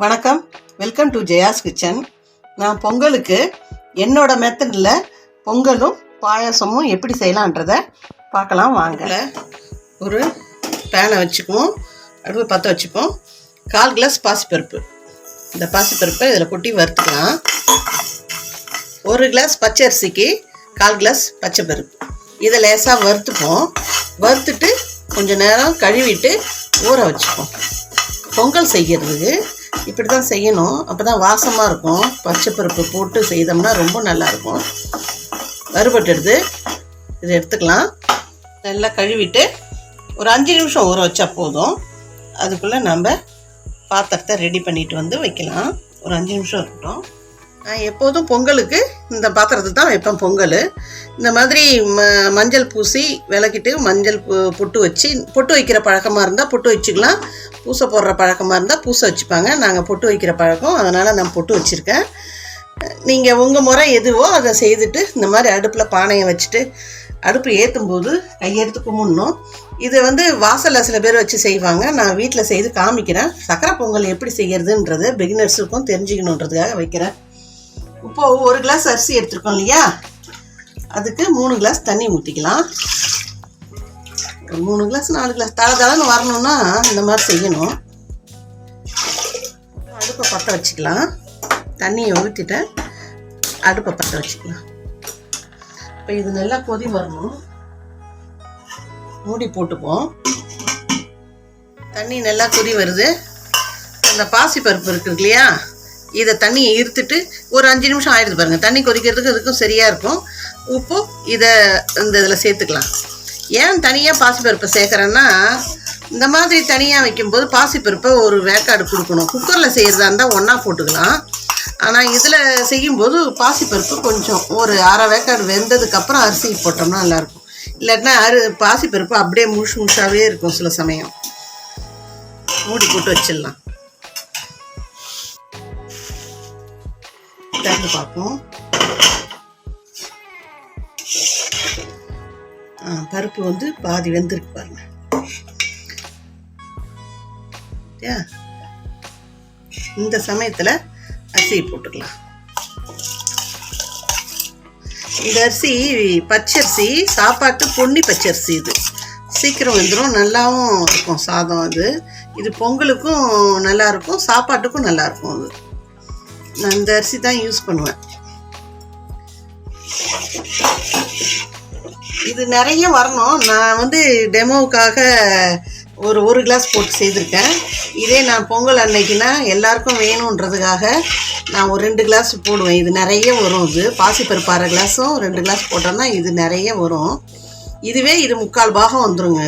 வணக்கம், welcome to Jaya's kitchen. நான் பொங்கலுக்கு என்னோட மெத்தடில் பொங்கலும் பாயாசமும் எப்படி செய்யலான்றதை பார்க்கலாம் வாங்க. ஒரு பேனை வச்சுக்குவோம், அடுப்பு பற்ற வச்சுப்போம். 1/4 கிளாஸ் பாசிப்பருப்பு. இந்த பாசிப்பருப்பை இதில் கொட்டி வறுத்துக்கலாம். 1 கிளாஸ் பச்சரிசிக்கு 1/4 கிளாஸ் பச்சைப்பருப்பு. இதை லேசாக வறுத்துப்போம். வறுத்துட்டு கொஞ்சம் நேரம் கழுவிட்டு ஊற வச்சுப்போம். பொங்கல் செய்கிறதுக்கு இப்படி தான் செய்யணும், அப்போ தான் வாசமாக இருக்கும். பச்சைப்பருப்பு போட்டு செய்தோம்னா ரொம்ப நல்லாயிருக்கும். வறுபட்டுடுது, இதை எடுத்துக்கலாம். நல்லா கழுவிட்டு ஒரு 5 நிமிஷம் ஊற வச்சா போதும். அதுக்குள்ளே நம்ம பாத்திரத்தை ரெடி பண்ணிட்டு வந்து வைக்கலாம். ஒரு 5 நிமிஷம் இருக்கட்டும். நான் எப்போதும் பொங்கலுக்கு இந்த பாத்திரத்துக்கு தான் வைப்பேன் பொங்கல். இந்த மாதிரி மஞ்சள் பூசி விளக்கிட்டு மஞ்சள் பொட்டு வச்சு, பொட்டு வைக்கிற பழக்கமாக இருந்தால் பொட்டு வச்சுக்கலாம். பூசை போடுற பழக்கமாக இருந்தால் பூசை வச்சுப்பாங்க. நாங்கள் பொட்டு வைக்கிற பழக்கம், அதனால் நான் பொட்டு வச்சுருக்கேன். நீங்கள் உங்கள் முறை எதுவோ அதை செய்துட்டு இந்த மாதிரி அடுப்பில் பானையை வச்சுட்டு அடுப்பு ஏற்றும் போது கையெடுத்து கும்பிடணும். இதை வாசலில் சில பேர் வச்சு செய்வாங்க. நான் வீட்டில் செய்து காமிக்கிறேன். சக்கரை பொங்கல் எப்படி செய்கிறதுன்றது பிகினர்ஸுக்கும் தெரிஞ்சுக்கணுன்றதுக்காக வைக்கிறேன். இப்போது 1 கிளாஸ் அரிசி எடுத்துருக்கோம் இல்லையா, அதுக்கு 3 கிளாஸ் தண்ணி ஊற்றிக்கலாம். 3 கிளாஸ் 4 கிளாஸ் தளன்னு வரணும்னா இந்த மாதிரி செய்யணும். அடுப்பை பற்ற வச்சுக்கலாம். தண்ணியை ஊற்றிட்டு அடுப்பை பற்ற வச்சுக்கலாம். இப்போ இது நல்லா கொதி வரணும். மூடி போட்டுப்போம். தண்ணி நல்லா கொதி வருது. அந்த பாசிப்பருப்பு இருக்குது இல்லையா, இதை தண்ணியை இருத்துட்டு ஒரு 5 நிமிஷம் ஆயிடுது பாருங்கள். தண்ணி கொதிக்கிறதுக்கு இதுக்கும் சரியாக இருக்கும். உப்பு இதை இந்த இதில் சேர்த்துக்கலாம். ஏன் தனியாக பாசிப்பருப்பை சேர்க்குறேன்னா, இந்த மாதிரி தனியாக வைக்கும்போது பாசிப்பருப்பை ஒரு வேக்காடு கொடுக்கணும். குக்கரில் செய்கிறதா இருந்தால் ஒன்றா போட்டுக்கலாம். ஆனால் இதில் செய்யும்போது பாசிப்பருப்பு கொஞ்சம் ஒரு அரை வேக்காடு வெந்ததுக்கப்புறம் அரிசி போட்டோம்னா நல்லாயிருக்கும். இல்லாட்டினா பாசிப்பருப்பு அப்படியே முழுசாகவே இருக்கும். சில சமயம் மூடி போட்டு வச்சிடலாம். திறந்து பார்ப்போம். பருப்பு பாதி வெந்திருக்கு பாருங்க. இந்த சமயத்தில் அரிசி போட்டுக்கலாம். இந்த அரிசி பச்சரிசி, சாப்பாட்டு பொன்னி பச்சரிசி. இது சீக்கிரம் வெந்துடும், நல்லாவும் இருக்கும் சாதம். இது பொங்கலுக்கும் நல்லாயிருக்கும், சாப்பாட்டுக்கும் நல்லாயிருக்கும். அது நான் இந்த அரிசி தான் யூஸ் பண்ணுவேன். இது நிறைய வரணும். நான் டெமோவுக்காக ஒரு கிளாஸ் போட்டு செய்திருக்கேன். இதே நான் பொங்கல் அன்னைக்குன்னா எல்லாருக்கும் வேணுன்றதுக்காக நான் ஒரு 2 கிளாஸ் போடுவேன். இது நிறைய வரும். இது பாசிப்பருப்பு 1/2 கிளாஸும் 2 கிளாஸ் போட்டோம்னா இது நிறைய வரும். இதுவே இது 3/4 பாகம் வந்துடுங்க.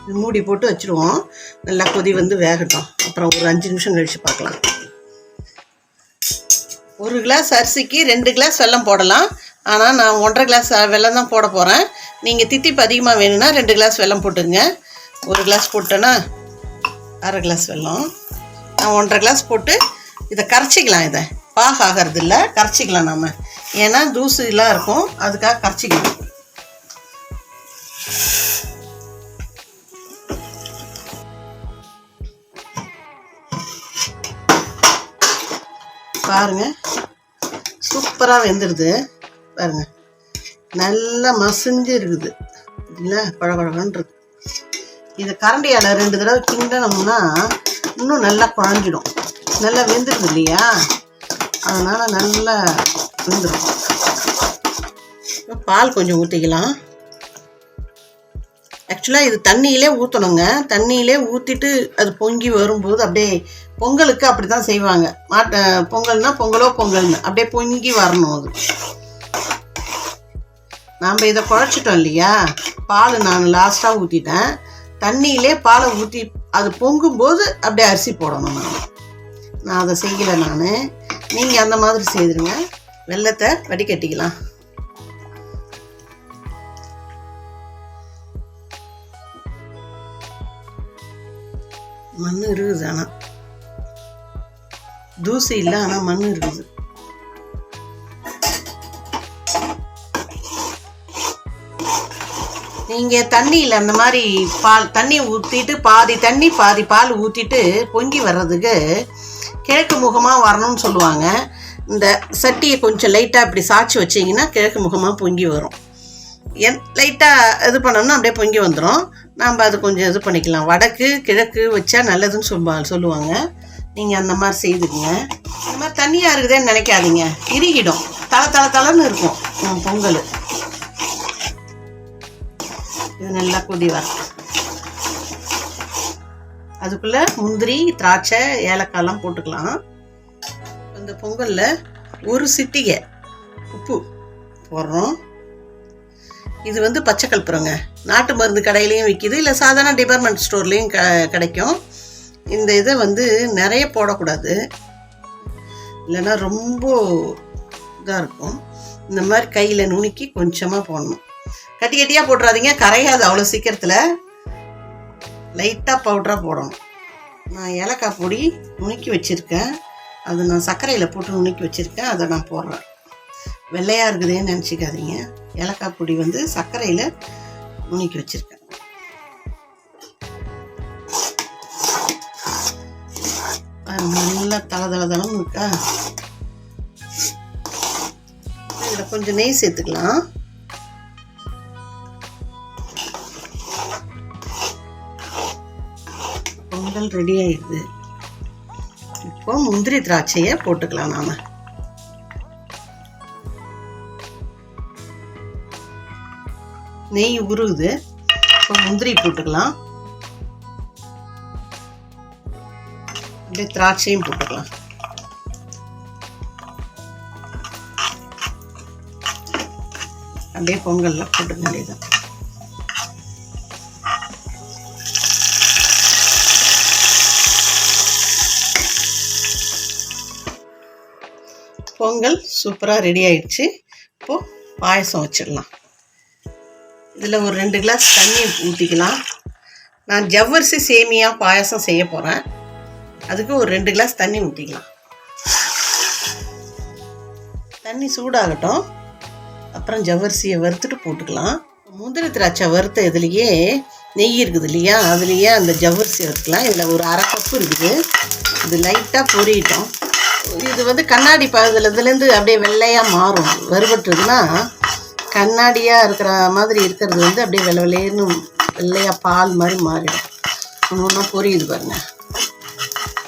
இது மூடி போட்டு வச்சுடுவோம். நல்லா கொதி வேகட்டும். அப்புறம் ஒரு 5 நிமிஷம் கழித்து பார்க்கலாம். 1 கிளாஸ் அரிசிக்கு 2 கிளாஸ் வெல்லம் போடலாம். ஆனால் நான் 1.5 கிளாஸ் வெல்லம் தான் போட போகிறேன். நீங்கள் தித்திப்பு அதிகமாக வேணும்னா 2 கிளாஸ் வெல்லம் போட்டுங்க. 1 கிளாஸ் போட்டேன்னா 1/2 கிளாஸ் வெல்லம். நான் 1.5 கிளாஸ் போட்டு இதை கரைச்சிக்கலாம். இதை பாக ஆகிறது இல்லை, கரைச்சிக்கலாம் நம்ம. ஏன்னா தூசுலாம் இருக்கும், அதுக்காக கரைச்சிக்கலாம். பாருங்க, சூப்பராக வெந்துடுது பாருங்க. நல்லா மசிஞ்சு இருக்குது இல்லை, குழகுழன்றது. இதை கரண்டியால் 2 தடவை கிண்டனோம்னா இன்னும் நல்லா குழஞ்சிடும். நல்லா வெந்துடுது இல்லையா, அதனால் நல்லா வெந்துடும். பால் கொஞ்சம் ஊற்றிக்கலாம். ஆக்சுவலாக இது தண்ணியிலே ஊற்றணுங்க. தண்ணியிலே ஊற்றிட்டு அது பொங்கி வரும்போது அப்படியே பொங்கலுக்கு அப்படி தான் செய்வாங்க. பொங்கல்னா பொங்கல்னு அப்படியே பொங்கி வரணும். அது நாம் இதை குழச்சிட்டோம் இல்லையா, பால் நான் லாஸ்ட்டாக ஊற்றிட்டேன். தண்ணியிலே பாலை ஊற்றி அது பொங்கும்போது அப்படியே அரிசி போடணும். நான் அதை செய்யலை. நீங்கள் அந்த மாதிரி செய்துருங்க. வெல்லத்தை வடிகட்டிக்கலாம். மண் இருக்குது, ஆனால் தூசி இல்லை, ஆனால் மண் இருக்குது. நீங்கள் தண்ணியில் அந்த மாதிரி தண்ணி ஊற்றிட்டு பாதி தண்ணி பாதி பால் ஊற்றிட்டு பொங்கி வர்றதுக்கு கிழக்கு முகமாக வரணும்னு சொல்லுவாங்க. இந்த சட்டியை கொஞ்சம் லைட்டாக இப்படி சாய்ச்சி வச்சிங்கன்னா கிழக்கு முகமாக பொங்கி வரும். லைட்டாக இது பண்ணோம்னா அப்படியே பொங்கி வந்துடும். நம்ம அது கொஞ்சம் இது பண்ணிக்கலாம். வடக்கு கிழக்கு வச்சா நல்லதுன்னு சொல்லுவாங்க. நீங்கள் அந்த மாதிரி செய்துக்குங்க. இந்த மாதிரி தண்ணியாக இருக்குதுன்னு நினைக்காதீங்க, இறுகிடும். தளன்னு இருக்கும் பொங்கல். இது நல்லா கொதி வரும். அதுக்குள்ளே முந்திரி திராட்சை ஏலக்காயெல்லாம் போட்டுக்கலாம். இந்த பொங்கலில் ஒரு சிட்டிகை உப்பு போடுறோம். இது பச்சை கற்பூரங்க. நாட்டு மருந்து கடையிலையும் விற்கிது, இல்லை சாதாரண டிபார்ட்மெண்ட் ஸ்டோர்லேயும் கிடைக்கும். இந்த இதை நிறைய போடக்கூடாது, இல்லைன்னா ரொம்ப இதாக இருக்கும். இந்த மாதிரி கையில் நுணுக்கி கொஞ்சமாக போடணும். கட்டி கட்டியாக போட்டுறாதீங்க, கரையாது அவ்வளோ சீக்கிரத்தில். லைட்டாக பவுடராக போடணும். நான் ஏலக்காய் பொடி நுணுக்கி வச்சுருக்கேன், அது நான் சர்க்கரையில் போட்டு நுணுக்கி வச்சுருக்கேன், அதை நான் போடுறேன். வெள்ளையாக இருக்குதுன்னு நினச்சிக்காதீங்க. ஏலக்காய் பொடி சர்க்கரையில் நுணுக்கி வச்சுருக்கேன். நல்லா தளம் இருக்கா. இதில் கொஞ்சம் நெய் சேர்த்துக்கலாம். பொங்கல் ரெடி ஆயிடுது. இப்போ முந்திரி திராட்சையை போட்டுக்கலாம். நாம நெய் உருகுது, இப்போ முந்திரி போட்டுக்கலாம். அப்படியே திராட்சையும் போட்டுக்கலாம். அப்படியே பொங்கல்ல போட்டுக்க வேண்டியதுதான். பொங்கல் சூப்பராக ரெடி ஆயிடுச்சு. இப்போது பாயசம் வச்சிடலாம். இதில் ஒரு 2 கிளாஸ் தண்ணி ஊற்றிக்கலாம். நான் ஜவ்வரிசி சேமியா பாயசம் செய்ய போகிறேன். அதுக்கு ஒரு 2 கிளாஸ் தண்ணி ஊற்றிக்கலாம். தண்ணி சூடாகட்டும். அப்புறம் ஜவ்வரிசியை வறுத்துட்டு போட்டுக்கலாம். முந்திரி திராட்சை வறுத்த இதுலேயே நெய் இருக்குது இல்லையா, அதுலேயே அந்த ஜவ்வரிசி வறுத்துக்கலாம். இதில் ஒரு 1/2 கப்பு இருக்குது. இது லைட்டாக பொரியட்டும். இது கண்ணாடி இதுலேருந்து அப்படியே வெள்ளையாக மாறும். வறுபட்டுதுன்னா கண்ணாடியாக இருக்கிற மாதிரி இருக்கிறது அப்படியே வெள்ளைன்னு வெள்ளையாக பால் மாதிரி மாறிடும். ஒன்று பொரியுது பாருங்க.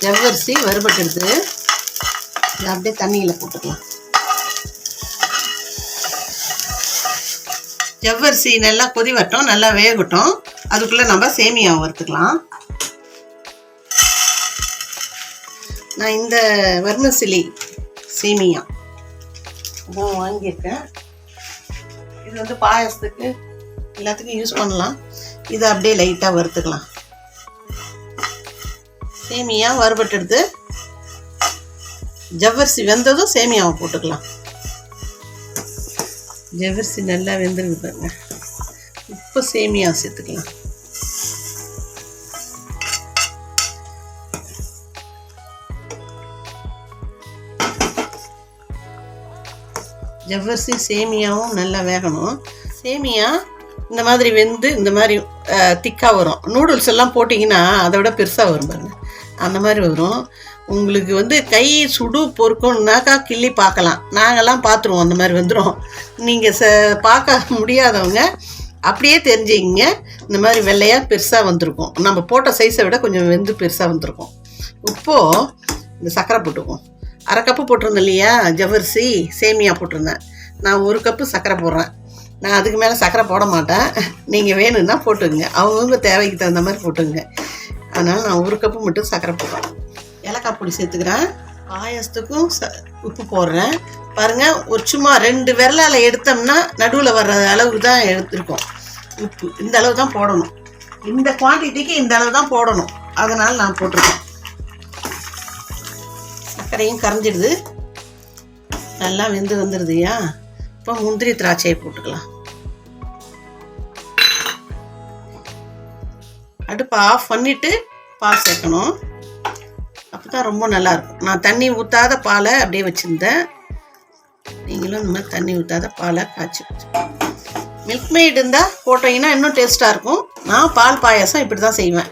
ஜவ்வரிசி வறுபட்டுடுது. இதை அப்படியே தண்ணியில் போட்டுக்கலாம். ஜவ்வரிசி நல்லா கொதி வரட்டும், நல்லா வேகட்டும். அதுக்குள்ளே நம்ம சேமியா வறுத்துக்கலாம். நான் இந்த வர்மசிலி சேமியா அதான் வாங்கியிருக்கேன். இது பாயசத்துக்கு எல்லாத்துக்கும் யூஸ் பண்ணலாம். இதை அப்படியே லைட்டாக வறுத்துக்கலாம். சேமியா வறுபட்டுடுது. ஜவ்வரிசி வெந்ததும் சேமியாவை போட்டுக்கலாம். ஜவ்வரிசி நல்லா வெந்துருக்கு பாருங்க. இப்போ சேமியா சேர்த்துக்கலாம். ஜவ்வரிசி சேமியாவும் நல்லா வேகணும். சேமியா இந்த மாதிரி வெந்து இந்த மாதிரி திக்காக வரும். நூடுல்ஸ் எல்லாம் போட்டிங்கன்னா அதை விட பெருசாக வரும் பாருங்க. அந்த மாதிரி வரும். உங்களுக்கு கை சுடு பொறுக்கணுன்னாக்கா கிள்ளி பார்க்கலாம். நாங்கள்லாம் பார்த்துருவோம், அந்த மாதிரி வந்துடும். நீங்கள் பார்க்க முடியாதவங்க அப்படியே தெரிஞ்சுக்கிங்க. இந்த மாதிரி வெள்ளையாக பெருசாக வந்திருக்கும். நம்ம போட்ட சைஸை விட கொஞ்சம் வெந்து பெருசாக வந்திருக்கும். இப்போது இந்த சர்க்கரை போட்டுக்குவோம். 1/2 கப்பு போட்டிருந்தேன் இல்லையா, ஜவ்வரிசி சேமியா போட்டிருந்தேன். நான் 1 கப்பு சர்க்கரை போடுறேன். நான் அதுக்கு மேலே சர்க்கரை போட மாட்டேன். நீங்கள் வேணும்னா போட்டுங்க, அவங்கவுங்க தேவைக்கு தகுந்த மாதிரி போட்டுங்க. அதனால் நான் 1 கப்பு மட்டும் சர்க்கரை போடுறேன். ஏலக்காய் பொடி சேர்த்துக்கிறேன். பாயசத்துக்கும் உப்பு போடுறேன். பாருங்கள், ஒரு சும்மா 2 விரலால் எடுத்தோம்னா நடுவில் வர்ற அளவுக்கு தான் எடுத்துருக்கோம் உப்பு. இந்த அளவு தான் போடணும். இந்த குவான்டிட்டிக்கு இந்த அளவு தான் போடணும். அதனால் நான் போட்டிருக்கேன். சர்க்கரையும் கரைஞ்சிடுது, நல்லா வெந்து வந்துடுதுயா. இப்போ முந்திரி திராட்சையை போட்டுக்கலாம். அடுப்பை ஆஃப் பண்ணிவிட்டு பால் சேர்க்கணும். அப்போ தான் ரொம்ப நல்லாயிருக்கும். நான் தண்ணி ஊற்றாத பாலை அப்படியே வச்சுருந்தேன். நீங்களும் இந்த மாதிரி தண்ணி ஊற்றாத பாலை காய்ச்சி வச்சு மில்க் மெய்டு இருந்தால் போட்டிங்கன்னா இன்னும் டேஸ்ட்டாக இருக்கும். நான் பால் பாயாசம் இப்படி தான் செய்வேன்.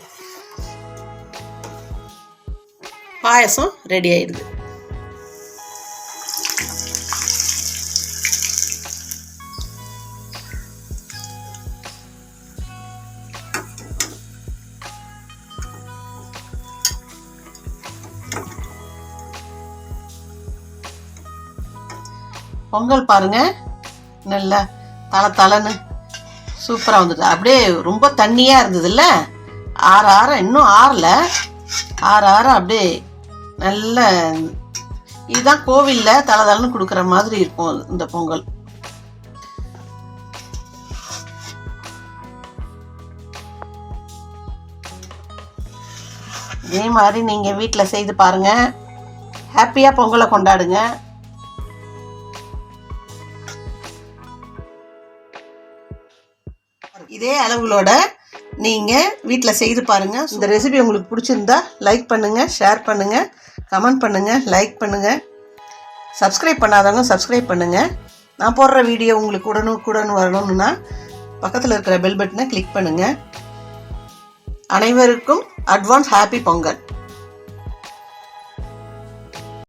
பாயாசம் ரெடி ஆயிடுது. பொங்கல் பாருங்க, நல்லா தளன்னு சூப்பராக வந்துட்டு. அப்படியே ரொம்ப தண்ணியாக இருந்ததுல்ல, ஆற இன்னும் ஆற அப்படியே நல்ல இதுதான் கோவிலில் தளன்னு கொடுக்குற மாதிரி இருக்கும் இந்த பொங்கல். இதே மாதிரி நீங்கள் வீட்டில் செய்து பாருங்கள். ஹாப்பியாக பொங்கலை கொண்டாடுங்க. இதே அளவுகளோட நீங்கள் வீட்டில் செய்து பாருங்கள். இந்த ரெசிபி உங்களுக்கு பிடிச்சிருந்தா லைக் பண்ணுங்கள், ஷேர் பண்ணுங்கள், கமெண்ட் பண்ணுங்கள், லைக் பண்ணுங்கள். சப்ஸ்கிரைப் பண்ணாதவங்க சப்ஸ்கிரைப் பண்ணுங்கள். நான் போடுற வீடியோ உங்களுக்கு உடனுக்குடன் வரணும்னா பக்கத்தில் இருக்கிற பெல் பட்டனை கிளிக் பண்ணுங்கள். அனைவருக்கும் அட்வான்ஸ் ஹாப்பி பொங்கல்.